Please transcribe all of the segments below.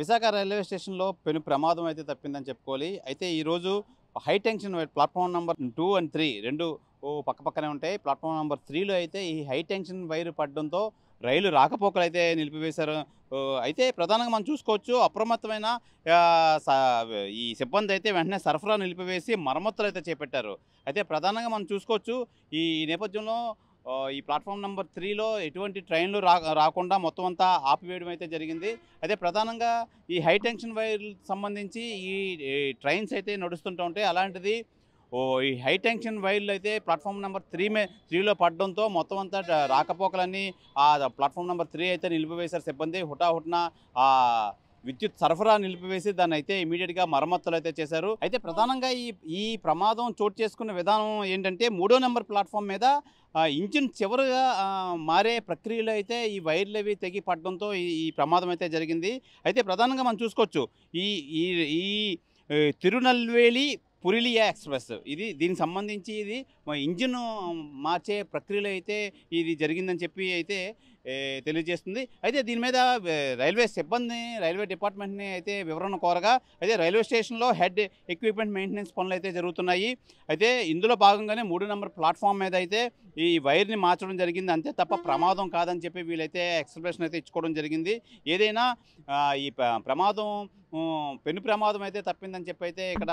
Visakha railway స్టేషన్లో పెను ప్రమాదం అయితే తప్పిందని చెప్పుకోవాలి. అయితే ఈరోజు high tension platform number 2 and 3 రెండు పక్కపక్కనే ఉంటాయి. ప్లాట్‌ఫామ్ నంబర్ 3లో అయితే ఈ హై టెన్షన్ వైర్ పడడంతో రైలు రాకపోకలైతే నిలిపివేశారు. అయితే ప్రధానంగా మనం చూసుకోవచ్చు అప్రమత్తమైన ఆహ్, స ఈ సిబ్బంది అయితే వెంటనే సరఫరా నిలిపివేసి మరమ్మతులైతే చేపట్టారు. అయితే ప్రధానంగా మనం చూసుకోవచ్చు ఈ నేపథ్యంలో ఈ ప్లాట్‌ఫామ్ నంబర్ 3లో ఎటువంటి ట్రైన్‌లు రాకుండా మొత్తం అంతా ఆపివేయడం అయితే జరిగింది. అయితే ప్రధానంగా ఈ హై టెన్షన్ వైర్‌కి సంబంధించి ఈ ట్రైన్స్ అయితే నడుస్తుంటూ ఉంటాయి. అలాంటిది ఈ హై టెన్షన్ వైర్లు అయితే ప్లాట్‌ఫామ్ నంబర్ 3లో పడడంతో మొత్తం అంతా రాకపోకలన్నీ ప్లాట్‌ఫామ్ నంబర్ 3 అయితే నిలిపివేశారు సిబ్బంది. హుటాహుటిన విద్యుత్ సరఫరా నిలిపివేసి దాన్ని అయితే ఇమీడియట్‌గా మరమ్మతులు అయితే చేశారు. అయితే ప్రధానంగా ఈ ప్రమాదం చోటు చేసుకున్న విధానం ఏంటంటే 3వ నంబర్ ప్లాట్‌ఫామ్ మీద ఇంజిన్ చివరగా మారే ప్రక్రియలో అయితే ఈ వైర్లు అవి తెగి పడడంతో ఈ ప్రమాదం అయితే జరిగింది. అయితే ప్రధానంగా మనం చూసుకోవచ్చు ఈ ఈ ఈ తిరునల్వేలి పురిలియా ఎక్స్‌ప్రెస్ దీనికి సంబంధించి ఇది ఇంజిన్ మార్చే ప్రక్రియలో అయితే ఇది జరిగిందని చెప్పి అయితే తెలియజేస్తుంది. అయితే దీని మీద రైల్వే సిబ్బందిని, రైల్వే డిపార్ట్మెంట్‌ని అయితే వివరణ కోరగా అయితే రైల్వే స్టేషన్‌లో హెడ్ ఎక్విప్మెంట్ మెయింటెనెన్స్ పనులు అయితే జరుగుతున్నాయి. అయితే ఇందులో భాగంగానే 3 నంబర్ ప్లాట్‌ఫామ్ మీద అయితే ఈ వైర్‌ని మార్చడం జరిగింది. అంతే తప్ప ప్రమాదం కాదని చెప్పి వీళ్ళైతే ఎక్స్‌ప్లనేషన్ అయితే ఇచ్చుకోవడం జరిగింది. ఏదైనా ఈ ప్రమాదం పెను ప్రమాదం అయితే తప్పిందని చెప్పి అయితే ఇక్కడ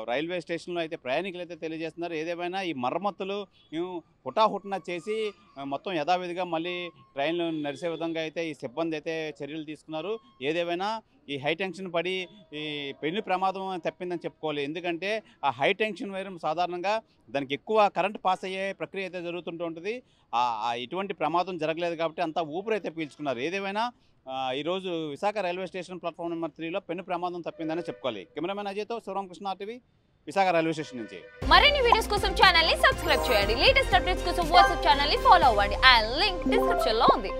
రైల్వే స్టేషన్లో అయితే ప్రయాణికులు అయితే తెలియజేస్తున్నారు. ఏదేమైనా ఈ మరమ్మతులు హుటాహుటిన చేసి మొత్తం యథావిధిగా మళ్ళీ ట్రైన్లు నడిసే విధంగా అయితే ఈ సిబ్బంది అయితే చర్యలు తీసుకున్నారు. ఏదేమైనా ఈ హై టెన్షన్ పడి ఈ పెను ప్రమాదం తప్పిందని చెప్పుకోవాలి. ఎందుకంటే ఆ హై టెన్షన్ వైర్ సాధారణంగా దానికి ఎక్కువ కరెంట్ పాస్ అయ్యే ప్రక్రియ అయితే జరుగుతుంటూ ఉంటుంది. ఎటువంటి ప్రమాదం జరగలేదు కాబట్టి అంతా ఊపిరైతే పీల్చుకున్నారు. ఏదేమైనా ఈరోజు Visakha railway station platform number 3లో పెను ప్రమాదం తప్పిందని చెప్పుకోవాలి. కెమెరామెన్ అజయ్‌తో Sivaramakrishna TV Visakha railway station నుంచి. మరిన్ని వీడియోస్ కోసం ఛానల్ ని సబ్స్క్రైబ్ చేయండి. లేటెస్ట్ అప్డేట్స్ కోసం వాట్సాప్ ఛానల్ ని ఫాలో అవ్వండి. అండ్ లింక్ డిస్క్రిప్షన్ లో ఉంది.